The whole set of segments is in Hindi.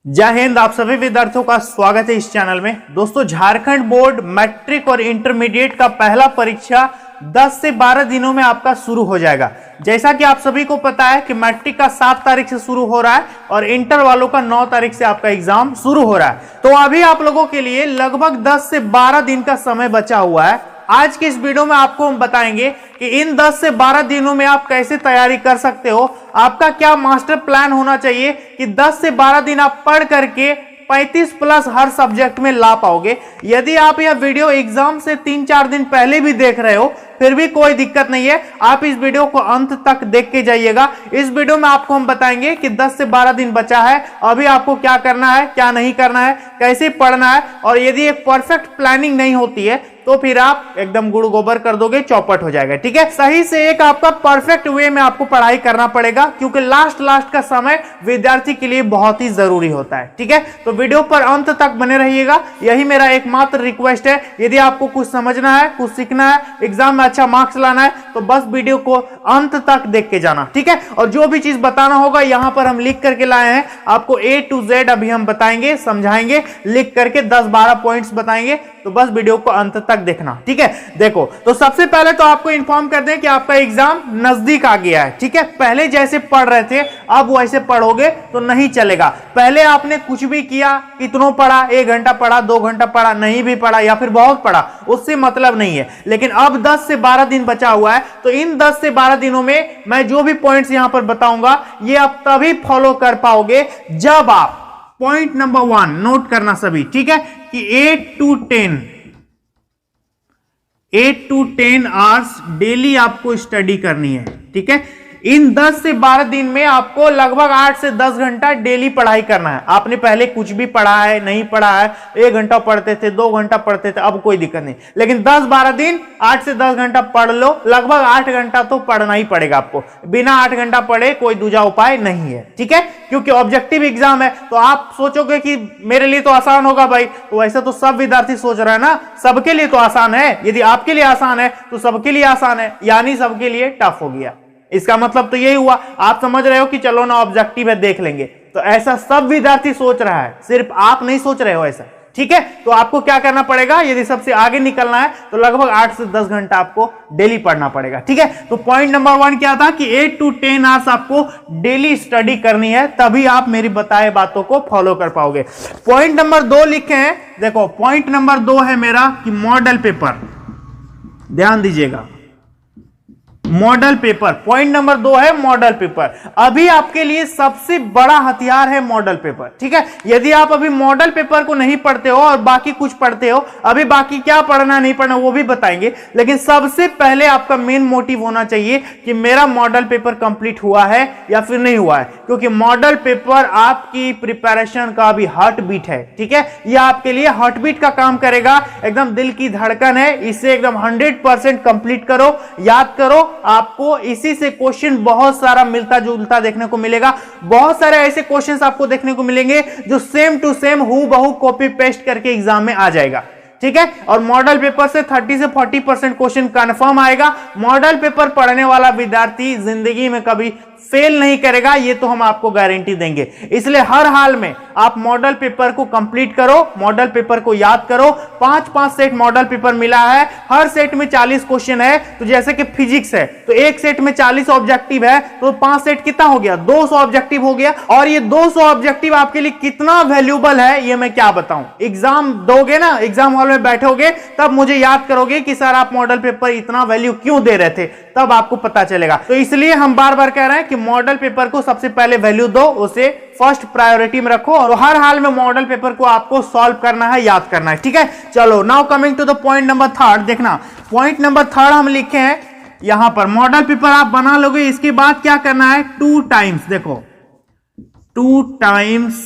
जय हिंद। आप सभी विद्यार्थियों का स्वागत है इस चैनल में। दोस्तों, झारखंड बोर्ड मैट्रिक और इंटरमीडिएट का पहला परीक्षा 10 से 12 दिनों में आपका शुरू हो जाएगा। जैसा कि आप सभी को पता है कि मैट्रिक का 7 तारीख से शुरू हो रहा है और इंटर वालों का 9 तारीख से आपका एग्जाम शुरू हो रहा है। तो अभी आप लोगों के लिए लगभग 10 से 12 दिन का समय बचा हुआ है। आज की इस वीडियो में आपको हम बताएंगे कि इन 10 से 12 दिनों में आप कैसे तैयारी कर सकते हो। आपका क्या मास्टर प्लान होना चाहिए कि 10 से 12 दिन आप पढ़ करके 35 प्लस हर सब्जेक्ट में ला पाओगे। यदि आप यह वीडियो एग्जाम से 3-4 दिन पहले भी देख रहे हो फिर भी कोई दिक्कत नहीं है, आप इस वीडियो को अंत तक देख के जाइएगा। इस वीडियो में आपको हम बताएंगे कि 10 से 12 दिन बचा है, अभी आपको क्या करना है, क्या नहीं करना है, कैसे पढ़ना है। और यदि एक परफेक्ट प्लानिंग नहीं होती है तो फिर आप एकदम गुड़ गोबर कर दोगे, चौपट हो जाएगा। ठीक है, सही से एक आपका परफेक्ट वे में आपको पढ़ाई करना पड़ेगा, क्योंकि लास्ट का समय विद्यार्थी के लिए बहुत ही जरूरी होता है। ठीक है, तो वीडियो पर अंत तक बने रहिएगा, यही मेरा एकमात्र रिक्वेस्ट है। यदि आपको कुछ समझना है, कुछ सीखना है, एग्जाम में अच्छा मार्क्स लाना है तो बस वीडियो को अंत तक देख के जाना। ठीक है, और जो भी चीज बताना होगा यहां पर हम लिख करके लाए हैं, आपको A to Z अभी हम बताएंगे, समझाएंगे, लिख करके 10-12 पॉइंट्स बताएंगे, तो बस वीडियो को अंत तक देखना। ठीक है, देखो तो सबसे पहले तो आपको इन्फॉर्म कर दें कि आपका एग्जाम नजदीक आ गया है। ठीक है, पहले जैसे पढ़ रहे थे अब वैसे पढ़ोगे तो नहीं चलेगा। पहले आपने कुछ भी किया, कितनों पढ़ा, 1 घंटा पढ़ा, 2 घंटा पढ़ा, नहीं भी पढ़ा या फिर बहुत पढ़ा, उससे मतलब नहीं है। लेकिन अब 10 से 12 दिन बचा हुआ है, तो इन 10 से 12 दिनों में मैं जो भी पॉइंट्स यहां पर बताऊंगा ये आप तभी फॉलो कर पाओगे जब आप पॉइंट नंबर 1 नोट करना सभी। ठीक है, कि 8 to 10 आवर्स डेली आपको स्टडी करनी है। ठीक है, इन 10 से 12 दिन में आपको लगभग 8 से 10 घंटा डेली पढ़ाई करना है। आपने पहले कुछ भी पढ़ा है, नहीं पढ़ा है, 1 घंटा पढ़ते थे, 2 घंटा पढ़ते थे, अब कोई दिक्कत नहीं। लेकिन 10-12 दिन 8 से 10 घंटा पढ़ लो, लगभग 8 घंटा तो पढ़ना ही पड़ेगा आपको। बिना 8 घंटा पढ़े कोई दूजा उपाय नहीं है। ठीक है, क्योंकि ऑब्जेक्टिव एग्जाम है। तो आप सोचोगे कि मेरे लिए तो आसान होगा भाई, तो वैसे तो सब विद्यार्थी सोच रहे हैं ना, सबके लिए तो आसान है। यदि आपके लिए आसान है तो सबके लिए आसान है, यानी सबके लिए टफ हो गया। इसका मतलब तो यही हुआ, आप समझ रहे हो कि चलो ना ऑब्जेक्टिव है देख लेंगे। तो ऐसा सब विद्यार्थी सोच रहा है, सिर्फ आप नहीं सोच रहे हो ऐसा। ठीक है, तो आपको क्या करना पड़ेगा, यदि सबसे आगे निकलना है तो लगभग 8 से 10 घंटा आपको डेली पढ़ना पड़ेगा। ठीक है, तो पॉइंट नंबर 1 क्या था कि 8 to 10 आवर्स आपको डेली स्टडी करनी है, तभी आप मेरी बताए बातों को फॉलो कर पाओगे। पॉइंट नंबर 2 लिखे हैं, देखो पॉइंट नंबर 2 है मेरा कि मॉडल पेपर, ध्यान दीजिएगा, मॉडल पेपर। पॉइंट नंबर 2 है मॉडल पेपर। अभी आपके लिए सबसे बड़ा हथियार है मॉडल पेपर। ठीक है, यदि आप अभी मॉडल पेपर को नहीं पढ़ते हो और बाकी कुछ पढ़ते हो, अभी बाकी क्या पढ़ना नहीं पढ़ना वो भी बताएंगे, लेकिन सबसे पहले आपका मेन मोटिव होना चाहिए कि मेरा मॉडल पेपर कंप्लीट हुआ है या फिर नहीं हुआ है, क्योंकि मॉडल पेपर आपकी प्रिपरेशन का भी हार्ट बीट है। ठीक है, यह आपके लिए हार्ट बीट का काम करेगा, एकदम दिल की धड़कन है, इसे एकदम 100% कंप्लीट करो, याद करो। आपको इसी से क्वेश्चन बहुत सारा मिलता जुलता देखने को मिलेगा। बहुत सारे ऐसे क्वेश्चंस आपको देखने को मिलेंगे जो सेम टू सेम हूबहू कॉपी पेस्ट करके एग्जाम में आ जाएगा। ठीक है, और मॉडल पेपर से 30 से 40% क्वेश्चन कंफर्म आएगा। मॉडल पेपर पढ़ने वाला विद्यार्थी जिंदगी में कभी फेल नहीं करेगा, ये तो हम आपको गारंटी देंगे। इसलिए हर हाल में आप मॉडल पेपर को कंप्लीट करो, मॉडल पेपर को याद करो। 5-5 सेट मॉडल पेपर मिला है, हर सेट में 40 क्वेश्चन है। तो जैसे कि फिजिक्स है तो एक सेट में 40 ऑब्जेक्टिव है, तो 5 सेट कितना हो गया, 200 ऑब्जेक्टिव हो गया। और ये 200 ऑब्जेक्टिव आपके लिए कितना वैल्यूबल है ये मैं क्या बताऊं। एग्जाम दोगे ना, एग्जाम हॉल में बैठोगे तब मुझे याद करोगे कि सर आप मॉडल पेपर इतना वैल्यू क्यों दे रहे थे, तब आपको पता चलेगा। तो इसलिए हम बार बार कह रहे हैं कि मॉडल पेपर को सबसे पहले वैल्यू दो, उसे फर्स्ट प्रायोरिटी में रखो, और हर हाल में मॉडल पेपर को आपको सॉल्व करना है, याद करना है। ठीक है, चलो now coming to the point number 3। देखना पॉइंट नंबर 3 हम लिखे हैं यहां पर, मॉडल पेपर आप बना लोगे, इसके बाद क्या करना है, 2 टाइम्स, देखो 2 टाइम्स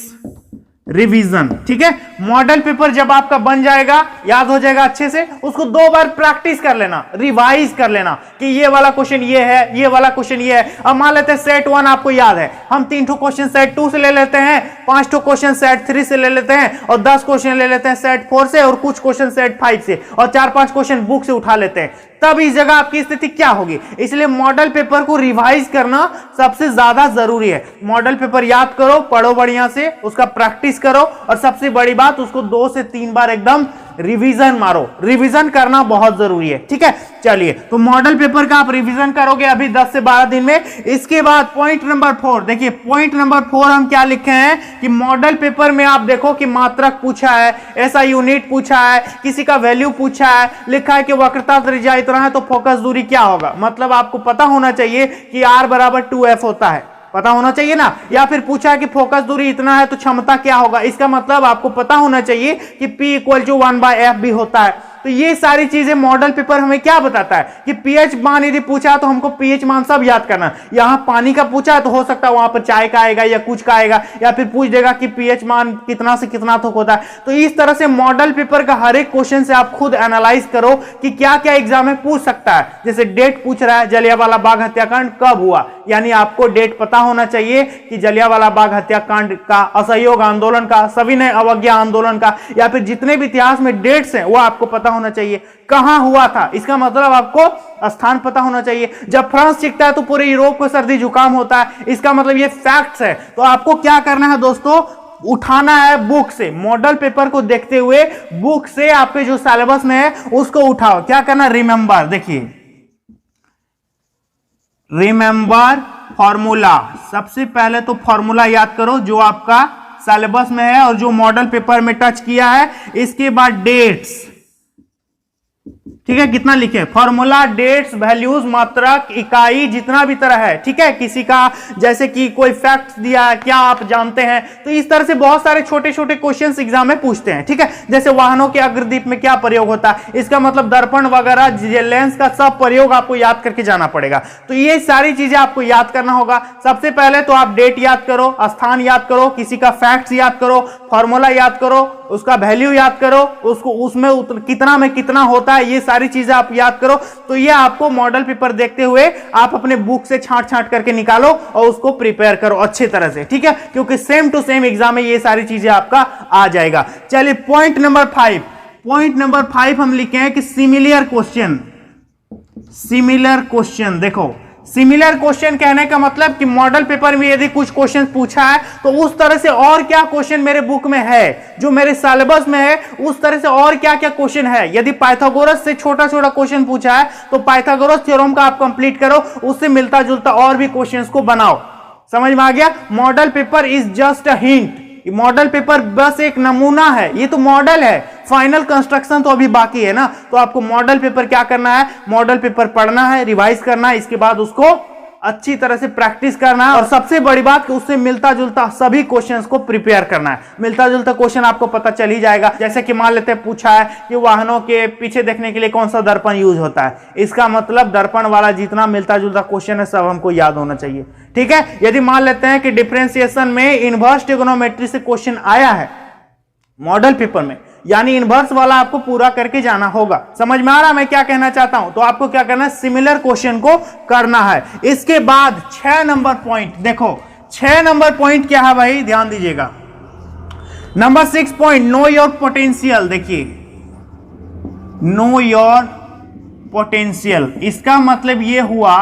रिवीजन। ठीक है, मॉडल पेपर जब आपका बन जाएगा, याद हो जाएगा अच्छे से, उसको 2 बार प्रैक्टिस कर लेना, रिवाइज कर लेना कि ये वाला क्वेश्चन ये है, ये वाला क्वेश्चन ये है। अब मान लेते हैं सेट 1 आपको याद है, हम 3 ठो क्वेश्चन सेट 2 से ले लेते हैं, 5 ठो क्वेश्चन सेट 3 से ले लेते हैं, और 10 क्वेश्चन ले लेते हैं सेट 4 से, और कुछ क्वेश्चन सेट 5 से, और 4-5 क्वेश्चन बुक से उठा लेते हैं। तब इस जगह आपकी स्थिति क्या होगी। इसलिए मॉडल पेपर को रिवाइज करना सबसे ज्यादा जरूरी है। मॉडल पेपर याद करो, पढ़ो बढ़िया से, उसका प्रैक्टिस करो और सबसे बड़ी बात उसको 2 से 3 बार एकदम रिवीजन मारो। रिवीजन करना बहुत जरूरी है, ठीक है। चलिए, तो मॉडल पेपर का आप रिवीजन करोगे अभी 10 से 12 दिन में। इसके बाद पॉइंट नंबर 4 देखिए, पॉइंट नंबर 4 हम क्या लिखे हैं कि मॉडल पेपर में आप देखो कि मात्रक पूछा है, ऐसा यूनिट पूछा है, किसी का वैल्यू पूछा है, लिखा है कि वक्रता त्रिज्या इतना है तो फोकस दूरी क्या होगा। मतलब आपको पता होना चाहिए कि r बराबर 2f होता है, पता होना चाहिए ना। या फिर पूछा कि फोकस दूरी इतना है तो क्षमता क्या होगा, इसका मतलब आपको पता होना चाहिए कि P = 1/f भी होता है। तो ये सारी चीजें मॉडल पेपर हमें क्या बताता है कि pH मान यदि पूछा तो हमको pH मान सब याद करना है। यहां पानी का पूछा है तो हो सकता है वहां पर चाय का आएगा या कुछ का आएगा, या फिर पूछ देगा कि pH मान कितना से कितना तक होता है। तो इस तरह से मॉडल पेपर का हर एक क्वेश्चन से आप खुद एनालाइज करो कि क्या क्या एग्जाम में पूछ सकता है। जैसे डेट पूछ रहा है, जलियांवाला बाग हत्याकांड कब हुआ, यानी आपको डेट पता होना चाहिए कि जलियांवाला बाग हत्याकांड का, असहयोग आंदोलन का, सविनय अवज्ञा आंदोलन का, या फिर जितने भी इतिहास में डेट्स हैं वो आपको पता होना चाहिए। कहां हुआ था, इसका मतलब आपको स्थान पता होना चाहिए। जब फ्रांस चिकता है तो पूरे यूरोप को सर्दी जुकाम होता है, इसका मतलब ये फैक्ट्स है। तो आपको क्या करना है दोस्तों, उठाना है बुक से, मॉडल पेपर को देखते हुए बुक से आपके जो सिलेबस में है उसको उठाओ। क्या करना, रिमेंबर, देखिए रिमेंबर फॉर्मूला। सबसे पहले तो फॉर्मूला याद करो जो आपका सिलेबस में है और जो मॉडल पेपर में टच किया है। इसके बाद डेट्स, ठीक है, कितना लिखे, फॉर्मूला, डेट्स, वैल्यूज, मात्रक, इकाई, जितना भी तरह है, ठीक है। किसी का जैसे कि कोई फैक्ट्स दिया है, क्या आप जानते हैं, तो इस तरह से बहुत सारे छोटे छोटे क्वेश्चंस एग्जाम में पूछते हैं, ठीक है। जैसे वाहनों के अग्रदीप में क्या प्रयोग होता है, इसका मतलब दर्पण वगैरह, लेंस का सब प्रयोग आपको याद करके जाना पड़ेगा। तो ये सारी चीजें आपको याद करना होगा। सबसे पहले तो आप डेट याद करो, स्थान याद करो, किसी का फैक्ट्स याद करो, फॉर्मूला याद करो, उसका वैल्यू याद करो, उसको उसमें कितना में कितना होता है, ये सारी चीजें आप याद करो। तो ये आपको मॉडल पेपर देखते हुए आप अपने बुक से छांट छांट करके निकालो और उसको प्रिपेयर करो अच्छी तरह से, ठीक है, क्योंकि सेम टू सेम एग्जाम में ये सारी चीजें आपका आ जाएगा। चलिए पॉइंट नंबर 5, पॉइंट नंबर 5 हम लिखे हैं कि सिमिलर क्वेश्चन। सिमिलर क्वेश्चन, देखो सिमिलर क्वेश्चन कहने का मतलब कि मॉडल पेपर में यदि कुछ क्वेश्चन पूछा है तो उस तरह से और क्या क्वेश्चन मेरे बुक में है, जो मेरे सिलेबस में है उस तरह से और क्या क्या क्वेश्चन है। यदि पाइथागोरस से छोटा छोटा क्वेश्चन पूछा है तो पाइथागोरस थ्योरम का आप कंप्लीट करो, उससे मिलता जुलता और भी क्वेश्चंस को बनाओ। समझ में आ गया। Model paper is just a hint, model paper बस एक नमूना है, ये तो मॉडल है, फाइनल कंस्ट्रक्शन तो अभी बाकी है ना। तो आपको मॉडल पेपर क्या करना है, मॉडल पेपर पढ़ना है, रिवाइज करना है, इसके बाद उसको अच्छी तरह से प्रैक्टिस करना है और सबसे बड़ी बात कि उससे मिलता जुलता सभी क्वेश्चंस को प्रिपेयर करना है। मिलता जुलता क्वेश्चन आपको पता चल ही जाएगा। जैसे कि मान लेते हैं पूछा है कि वाहनों के पीछे देखने के लिए कौन सा दर्पण यूज होता है, इसका मतलब दर्पण वाला जितना मिलता जुलता क्वेश्चन है सब हमको याद होना चाहिए, ठीक है। यदि मान लेते हैं कि डिफरेंशिएशन में इनवर्स ट्रिग्नोमेट्री से क्वेश्चन आया है मॉडल पेपर में, यानी इनवर्स वाला आपको पूरा करके जाना होगा। समझ में आ रहा मैं क्या कहना चाहता हूं। तो आपको क्या करना है, सिमिलर क्वेश्चन को करना है। इसके बाद 6 नंबर पॉइंट, देखो 6 नंबर पॉइंट क्या है भाई, ध्यान दीजिएगा। Number 6 point, know your potential. देखिए नो योर पोटेंशियल, इसका मतलब यह हुआ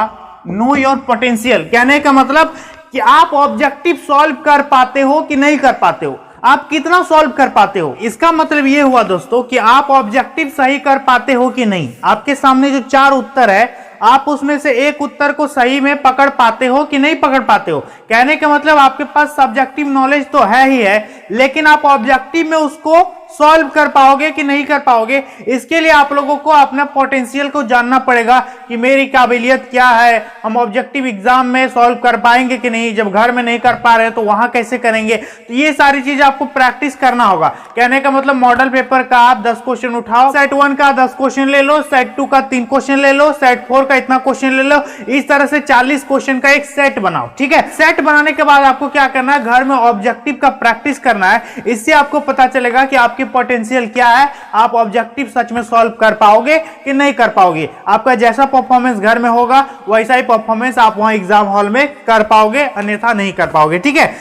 नो योर पोटेंशियल कहने का मतलब कि आप ऑब्जेक्टिव सॉल्व कर पाते हो कि नहीं कर पाते हो, आप कितना सॉल्व कर पाते हो। इसका मतलब यह हुआ दोस्तों कि आप ऑब्जेक्टिव सही कर पाते हो कि नहीं। आपके सामने जो 4 उत्तर है, आप उसमें से एक उत्तर को सही में पकड़ पाते हो कि नहीं पकड़ पाते हो। कहने का मतलब आपके पास सब्जेक्टिव नॉलेज तो है ही है, लेकिन आप ऑब्जेक्टिव में उसको सॉल्व कर पाओगे कि नहीं कर पाओगे। इसके लिए आप लोगों को अपना पोटेंशियल को जानना पड़ेगा कि मेरी काबिलियत क्या है, हम ऑब्जेक्टिव एग्जाम में सॉल्व कर पाएंगे कि नहीं, जब घर में नहीं कर पा रहे तो वहां कैसे करेंगे। तो ये सारी चीजें आपको प्रैक्टिस करना होगा। कहने का मतलब मॉडल पेपर का आप 10 क्वेश्चन उठाओ, सेट 1 का 10 क्वेश्चन ले लो, सेट 2 का 3 क्वेश्चन ले लो, सेट 4 का इतना क्वेश्चन ले लो, इस तरह से 40 क्वेश्चन का एक सेट बनाओ, ठीक है। सेट बनाने के बाद आपको क्या करना है, घर में ऑब्जेक्टिव का प्रैक्टिस करना है। इससे आपको पता चलेगा कि आपकी पोटेंशियल क्या है, आप ऑब्जेक्टिव सच में सॉल्व कर पाओगे कि नहीं कर पाओगे। आपका जैसा परफॉर्मेंस घर में होगा वैसा ही परफॉर्मेंस आप वहां एग्जाम हॉल में कर पाओगे, अन्यथा नहीं कर पाओगे, ठीक है।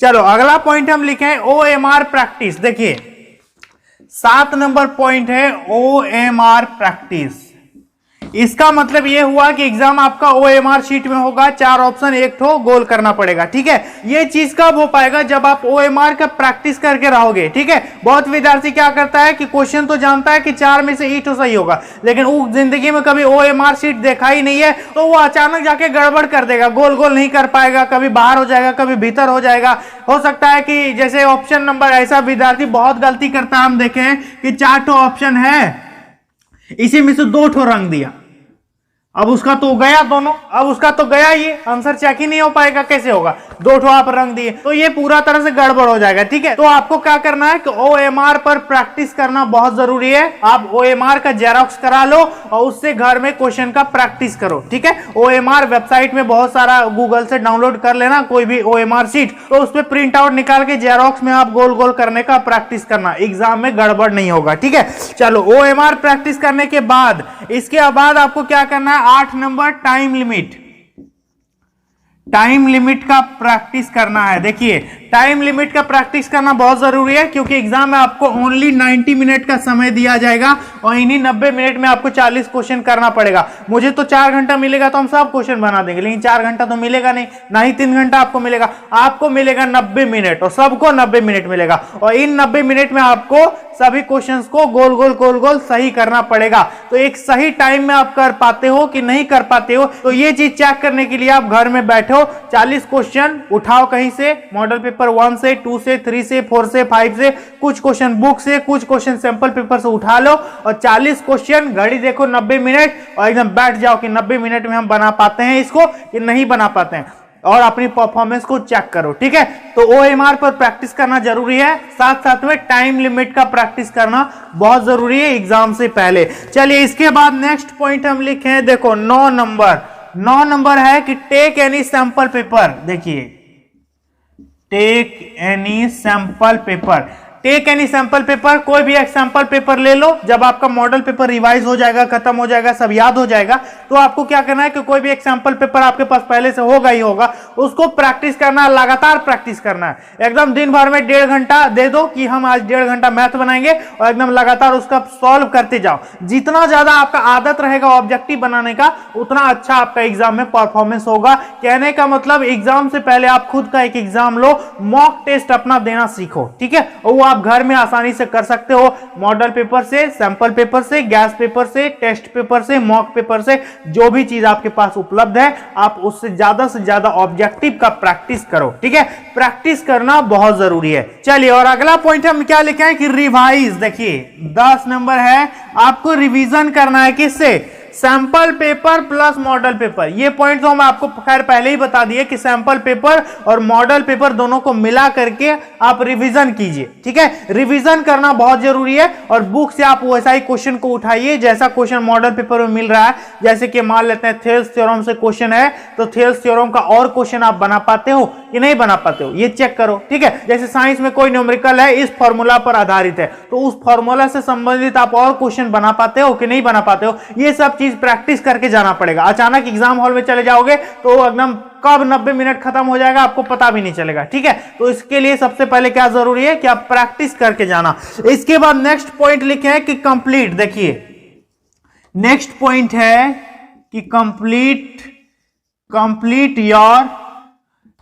चलो अगला पॉइंट हम लिखे हैं OMR प्रैक्टिस। देखिए 7 नंबर पॉइंट है OMR प्रैक्टिस। इसका मतलब ये हुआ कि एग्जाम आपका OMR शीट में होगा, 4 ऑप्शन, एक ठो गोल करना पड़ेगा। ठीक है, ये चीज कब हो पाएगा? जब आप OMR का प्रैक्टिस करके रहोगे। ठीक है, बहुत विद्यार्थी क्या करता है कि क्वेश्चन तो जानता है कि 4 में से 1 सही होगा, लेकिन वो जिंदगी में कभी OMR शीट देखा ही नहीं है, तो वो अचानक जाके गड़बड़ कर देगा, गोल गोल नहीं कर पाएगा, कभी बाहर हो जाएगा, कभी भीतर हो जाएगा। हो सकता है कि जैसे ऑप्शन नंबर, ऐसा विद्यार्थी बहुत गलती करता है, हम देखे हैं कि 4 ठो ऑप्शन है, इसी में से 2 ठो रंग दिया, अब उसका तो गया दोनों, अब उसका तो गया, ये आंसर चेक ही नहीं हो पाएगा, कैसे होगा? 2 ठो आप रंग दिए, तो ये पूरा तरह से गड़बड़ हो जाएगा। ठीक है, तो आपको क्या करना है कि OMR पर प्रैक्टिस करना बहुत जरूरी है। आप OMR का जेरॉक्स करा लो और उससे घर में क्वेश्चन का प्रैक्टिस करो। ठीक है, OMR वेबसाइट में बहुत सारा, गूगल से डाउनलोड कर लेना कोई भी OMR शीट, तो उस पर प्रिंट आउट निकाल के जेरॉक्स में आप गोल गोल करने का प्रैक्टिस करना, एग्जाम में गड़बड़ नहीं होगा। ठीक है, चलो OMR प्रैक्टिस करने के बाद, इसके बाद आपको क्या करना है? 8 number time limit, time limit का प्रैक्टिस करना है। देखिए, टाइम लिमिट का प्रैक्टिस करना बहुत जरूरी है, क्योंकि एग्जाम में आपको ओनली 90 मिनट का समय दिया जाएगा और इन्हीं 90 मिनट में आपको 40 क्वेश्चन करना पड़ेगा। मुझे तो 4 घंटा मिलेगा तो हम सब क्वेश्चन बना देंगे, लेकिन 4 घंटा तो मिलेगा नहीं, ना ही 3 घंटा आपको मिलेगा। आपको मिलेगा 90 मिनट और सबको 90 मिनट मिलेगा, और इन 90 मिनट में आपको सभी क्वेश्चंस को गोल गोल सही करना पड़ेगा। तो एक सही टाइम में आप कर पाते हो कि नहीं कर पाते हो, तो ये चीज चेक करने के लिए आप घर में बैठो, 40 क्वेश्चन उठाओ कहीं से, मॉडल पेपर 1 से, 2 से, 3 से, 4 से, 5 से, कुछ क्वेश्चन बुक से, कुछ क्वेश्चन सैंपल पेपर से उठा लो और 40 क्वेश्चन, घड़ी देखो 90 मिनट, और एकदम बैठ जाओ कि 90 मिनट में हम बना पाते हैं इसको कि नहीं बना पाते हैं, और अपनी परफॉर्मेंस को चेक करो। ठीक है, तो OMR पर प्रैक्टिस करना जरूरी है, साथ साथ में टाइम लिमिट का प्रैक्टिस करना बहुत जरूरी है एग्जाम से पहले। चलिए, इसके बाद नेक्स्ट पॉइंट हम लिखे हैं, देखो 9 नंबर है कि टेक एनी सैंपल पेपर। देखिए, take any sample paper, take any sample paper, कोई भी एक सैंपल पेपर ले लो। जब आपका मॉडल पेपर रिवाइज हो जाएगा, खत्म हो जाएगा, सब याद हो जाएगा, तो आपको क्या करना है कि कोई भी एक सैंपल पेपर आपके पास पहले से होगा ही होगा, उसको प्रैक्टिस करना, लगातार प्रैक्टिस करना है। एकदम दिन भर में 1.5 घंटा दे दो कि हम आज 1.5 घंटा मैथ बनाएंगे, और एकदम लगातार उसका सॉल्व करते जाओ। जितना ज्यादा आपका आदत रहेगा ऑब्जेक्टिव बनाने का, उतना अच्छा आपका एग्जाम में परफॉर्मेंस होगा। कहने का मतलब, एग्जाम से पहले आप खुद का एक एग्जाम लो, मॉक टेस्ट अपना देना सीखो। ठीक है, और वो आप घर में आसानी से कर सकते हो, मॉडल पेपर से, सैंपल पेपर से, गैस पेपर से, टेस्ट पेपर से, मॉक पेपर से, जो भी चीज आपके पास उपलब्ध है, आप उससे ज्यादा ऑब्जेक्टिव का प्रैक्टिस करो। ठीक है, प्रैक्टिस करना बहुत जरूरी है। चलिए, और अगला पॉइंट हम क्या लिखे हैं कि रिवाइज। देखिए, 10 नंबर है, आपको रिवीजन करना है, किससे? Sample paper plus model paper. ये पॉइंट तो हम आपको खैर पहले ही बता दिए कि सैंपल पेपर और मॉडल पेपर दोनों को मिला करके आप रिवीजन कीजिए। ठीक है, रिवीजन करना बहुत जरूरी है, और बुक से आप वैसा ही क्वेश्चन को उठाइए जैसा क्वेश्चन मॉडल पेपर में मिल रहा है। जैसे कि मान लेते हैं थेल्स थ्योरम से क्वेश्चन है, तो थेल्स थ्योरम का और क्वेश्चन आप बना पाते हो कि नहीं बना पाते हो, ये चेक करो। ठीक है, जैसे साइंस में कोई न्यूमेरिकल है, इस फॉर्मूला पर आधारित है, तो उस फॉर्मूला से संबंधित आप और क्वेश्चन बना पाते हो कि नहीं बना पाते हो, ये सब प्रैक्टिस करके जाना पड़ेगा। अचानक एग्जाम हॉल में चले जाओगे तो एकदम कब 90 मिनट खत्म हो जाएगा आपको पता भी नहीं चलेगा। ठीक है, तो इसके लिए सबसे पहले क्या जरूरी है कि आप प्रैक्टिस करके जाना। इसके बाद नेक्स्ट पॉइंट लिखे हैं कि कंप्लीट। देखिए, नेक्स्ट पॉइंट है कि कंप्लीट योर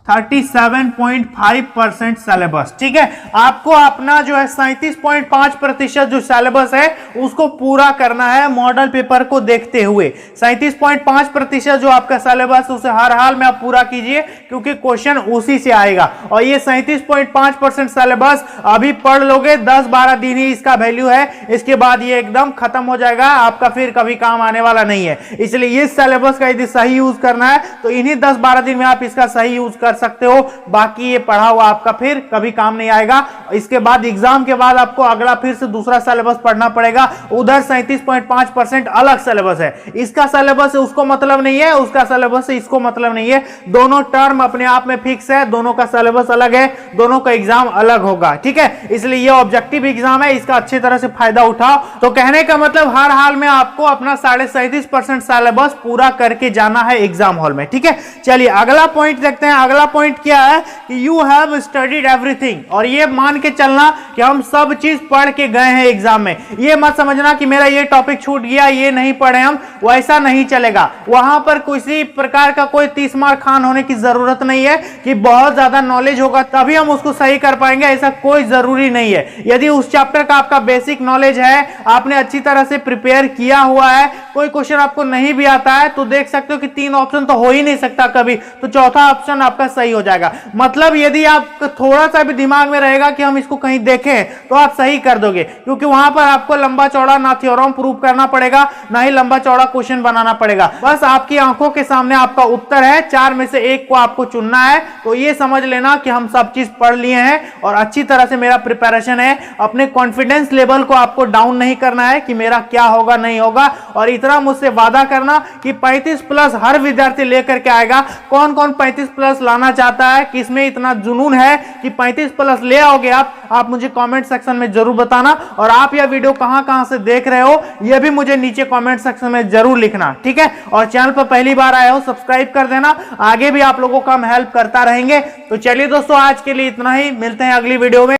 37.5% सिलेबस। ठीक है, आपको अपना जो है 37.5% जो सिलेबस है उसको पूरा करना है मॉडल पेपर को देखते हुए। 37.5% जो आपका सिलेबस उसे हर हाल में आप पूरा कीजिए, क्योंकि क्वेश्चन उसी से आएगा। और ये 37.5% सिलेबस अभी पढ़ लोगे, 10-12 दिन ही इसका वैल्यू है, इसके बाद ये एकदम खत्म हो जाएगा, आपका फिर कभी काम आने वाला नहीं है। इसलिए ये सिलेबस का यदि सही यूज करना है तो इन्हीं 10-12 दिन में आप इसका सही यूज कर सकते हो, बाकी ये पढ़ा हुआ आपका फिर कभी काम नहीं आएगा। इसके बाद एग्जाम के बाद आपको अगला फिर से दूसरा सिलेबस पढ़ना पड़ेगा, उधर 37.5% अलग सिलेबस है, इसका सिलेबस से उसको मतलब नहीं है, उसका सिलेबस से इसको मतलब नहीं है, दोनों टर्म अपने आप में फिक्स है, दोनों का सिलेबस अलग है, दोनों का एग्जाम अलग होगा। ठीक है, इसलिए ये ऑब्जेक्टिव एग्जाम है, इसका अच्छी तरह से फायदा उठाओ। तो कहने का मतलब हर हाल में आपको अपना 37.5% सिलेबस पूरा करके जाना है एग्जाम हॉल में। ठीक है, चलिए अगला पॉइंट देखते हैं। अगला पहला पॉइंट क्या है कि यू हैव स्टडीड एवरीथिंग, और ये मान के चलना कि हम सब चीज पढ़ के गए हैं एग्जाम में। ये मत समझना कि मेरा ये टॉपिक छूट गया, ये नहीं पढ़े हम, वैसा नहीं चलेगा। वहां पर किसी प्रकार का कोई 30 मार खान होने की जरूरत नहीं है कि बहुत ज्यादा नॉलेज होगा तभी हम उसको सही कर पाएंगे, ऐसा कोई जरूरी नहीं है। यदि उस चैप्टर का आपका बेसिक नॉलेज है, आपने अच्छी तरह से प्रिपेयर किया हुआ है, कोई क्वेश्चन आपको नहीं भी आता है, तो देख सकते हो कि 3 ऑप्शन तो हो ही नहीं सकता कभी, तो चौथा ऑप्शन आपका सही हो जाएगा। मतलब यदि आप थोड़ा सा भी दिमाग में रहेगा कि हम इसको कहीं देखें तो आप सही कर दोगे, क्योंकि वहां पर आपको लंबा चौड़ा ना थ्योरम प्रूव करना पड़ेगा, ना ही लंबा चौड़ा क्वेश्चन बनाना पड़ेगा। बस आपकी आंखों के सामने आपका उत्तर है, 4 में से 1 को आपको चुनना है। तो ये समझ लेना कि हम सब चीज पढ़ लिए हैं और अच्छी तरह से मेरा प्रिपरेशन है। अपने कॉन्फिडेंस लेवल को आपको डाउन नहीं करना है कि मेरा क्या होगा नहीं होगा, और इतना मुझसे वादा करना कि 35+ हर विद्यार्थी लेकर के आएगा। कौन कौन 35+ लाना चाहता है, किसमें इतना जुनून है कि 35+ ले आओगे आप मुझे कमेंट सेक्शन में जरूर बताना। और आप यह वीडियो कहां से देख रहे हो यह भी मुझे नीचे कमेंट सेक्शन में जरूर लिखना, ठीक है। और चैनल पर पहली बार आए हो सब्सक्राइब कर देना, आगे भी आप लोगों का हम हेल्प करता रहेंगे। तो चलिए दोस्तों, आज के लिए इतना ही, मिलते हैं अगली वीडियो में।